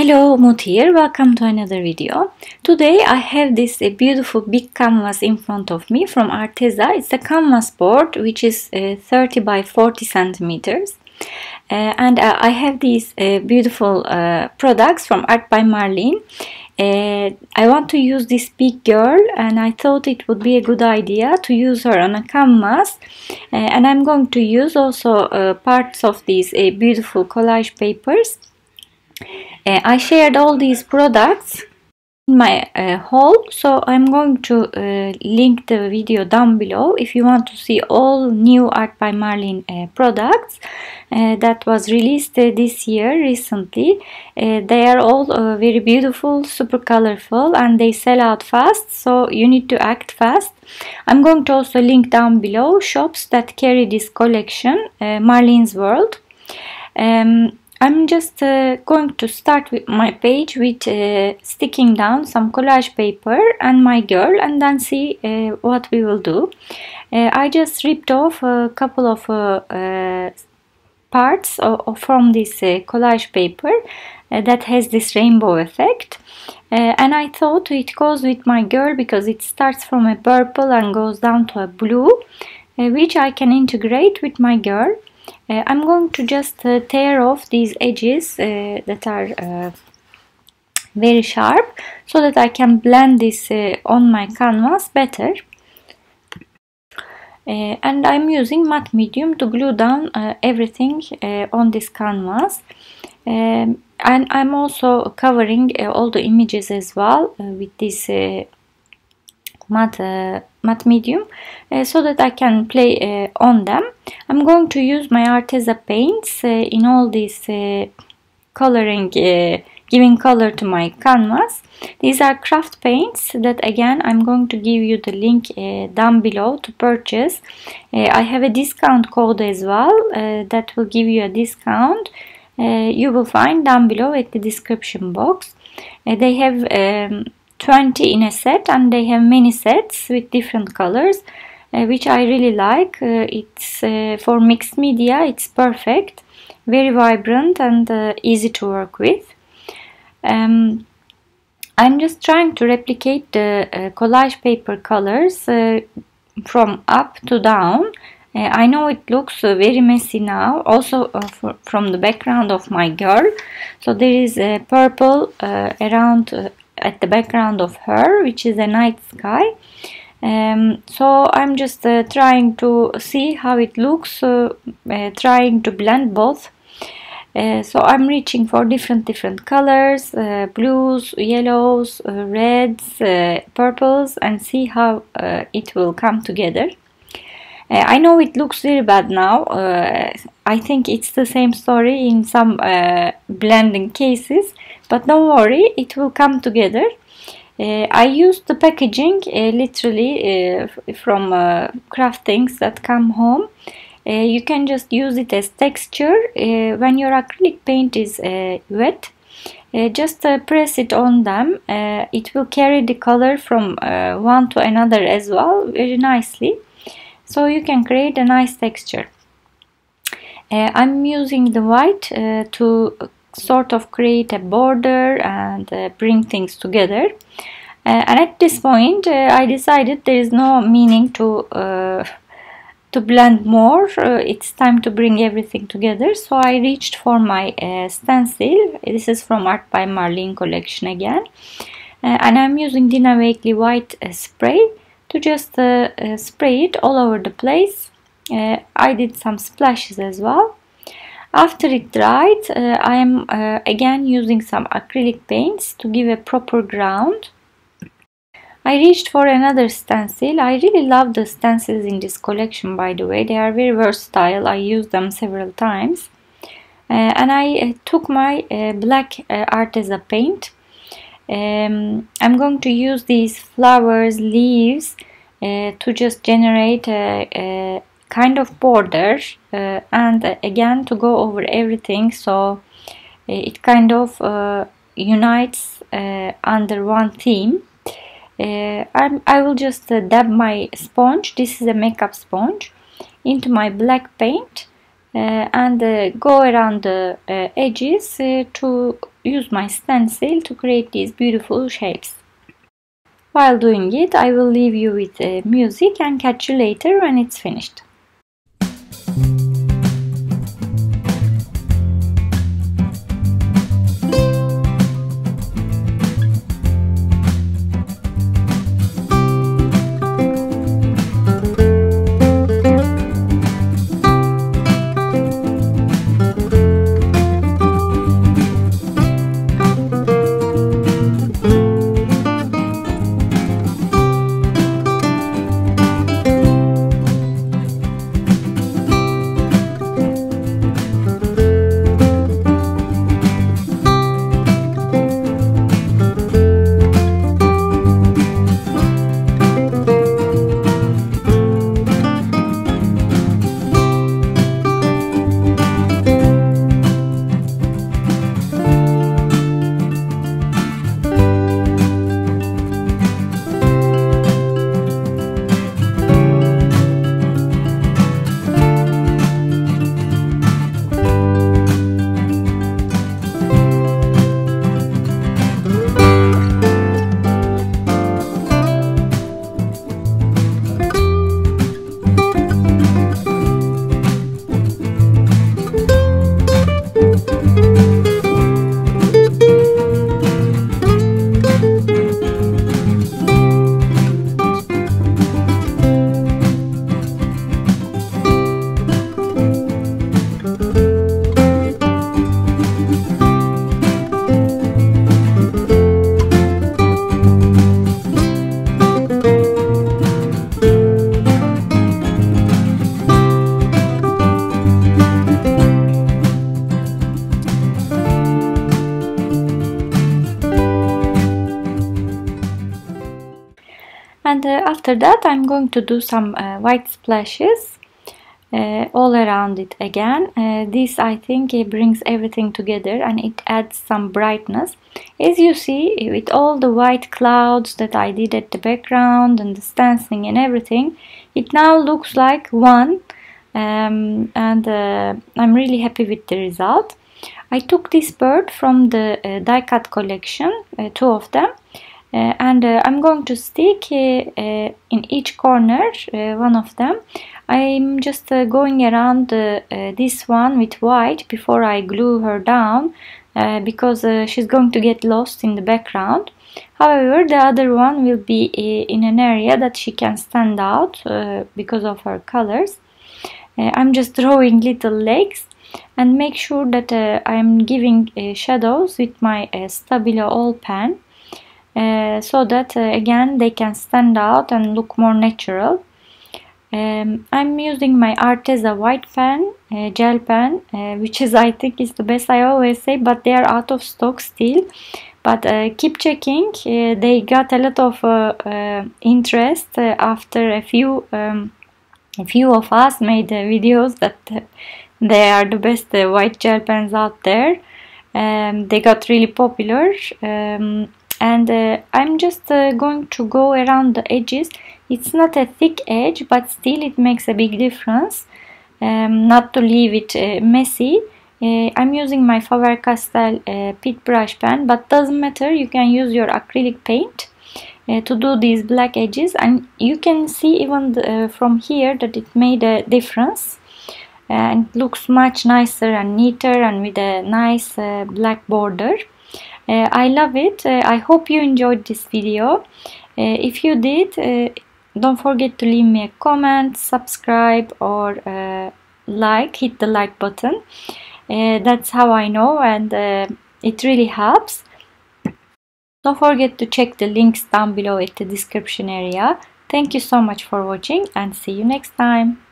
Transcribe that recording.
Hello, Umut here. Welcome to another video. Today I have this beautiful big canvas in front of me from Arteza. It's a canvas board which is 30 by 40 centimeters. And I have these beautiful products from Art by Marlene. I want to use this big girl and I thought it would be a good idea to use her on a canvas. And I'm going to use also parts of these beautiful collage papers. I shared all these products in my haul, so I'm going to link the video down below if you want to see all new Art by Marlene products that was released this year recently. They are all very beautiful, super colorful, and they sell out fast, so you need to act fast. I'm going to also link down below shops that carry this collection, Marlene's World. I'm just going to start with my page with sticking down some collage paper and my girl, and then see what we will do. I just ripped off a couple of parts from this collage paper that has this rainbow effect, and I thought it goes with my girl because it starts from a purple and goes down to a blue, which I can integrate with my girl. I'm going to just tear off these edges that are very sharp so that I can blend this on my canvas better. And I'm using matte medium to glue down everything on this canvas. And I'm also covering all the images as well with this matte medium so that I can play on them. I'm going to use my Arteza paints in all these coloring, giving color to my canvas. These are craft paints that again I'm going to give you the link down below to purchase. I have a discount code as well that will give you a discount. You will find down below at the description box. They have 20 in a set, and they have many sets with different colors, which I really like. It's for mixed media, it's perfect, very vibrant and easy to work with. I'm just trying to replicate the collage paper colors from up to down. I know it looks very messy now, also from the background of my girl. So there is purple around at the background of her, which is a night sky. So I'm just trying to see how it looks, trying to blend both. So I'm reaching for different colors, blues, yellows, reds, purples, and see how it will come together. I know it looks very bad now. I think it's the same story in some blending cases, but don't worry, it will come together. I used the packaging literally from craft things that come home. You can just use it as texture. When your acrylic paint is wet, just press it on them. It will carry the color from one to another as well very nicely. So you can create a nice texture. I'm using the white to sort of create a border and bring things together. And at this point I decided there is no meaning to blend more. It's time to bring everything together. So I reached for my stencil. This is from Art by Marlene collection again. And I'm using Dina Wakley white spray to just spray it all over the place. I did some splashes as well. After it dried, I am again using some acrylic paints to give a proper ground. I reached for another stencil. I really love the stencils in this collection, by the way. They are very versatile. I used them several times. And I took my black Arteza paint. I'm going to use these flowers, leaves to just generate a kind of border and again to go over everything, so it kind of unites under one theme. I will just dab my sponge, this is a makeup sponge, into my black paint and go around the edges to use my stencil to create these beautiful shapes. While doing it, I will leave you with music and catch you later when it's finished. And after that I'm going to do some white splashes all around it again. This I think it brings everything together and it adds some brightness. As you see, with all the white clouds that I did at the background and the stenciling and everything, it now looks like one, and I'm really happy with the result. I took this bird from the die cut collection, two of them, and I'm going to stick in each corner one of them. I'm just going around this one with white before I glue her down, because she's going to get lost in the background. However, the other one will be in an area that she can stand out because of her colors. I'm just drawing little legs and make sure that I'm giving shadows with my Stabilo All pen, so that again they can stand out and look more natural. I'm using my Arteza white pen, gel pen, which is I think is the best, I always say, but they are out of stock still. But keep checking. They got a lot of interest after a few of us made videos that they are the best white gel pens out there. They got really popular, and I'm just going to go around the edges. It's not a thick edge, but still it makes a big difference, not to leave it messy. I'm using my Faber-Castell pit brush pen, but doesn't matter, you can use your acrylic paint to do these black edges, and you can see even from here that it made a difference, and it looks much nicer and neater and with a nice black border. I love it. I hope you enjoyed this video. If you did, don't forget to leave me a comment, subscribe, or hit the like button. That's how I know, and it really helps. Don't forget to check the links down below at the description area. Thank you so much for watching, and see you next time.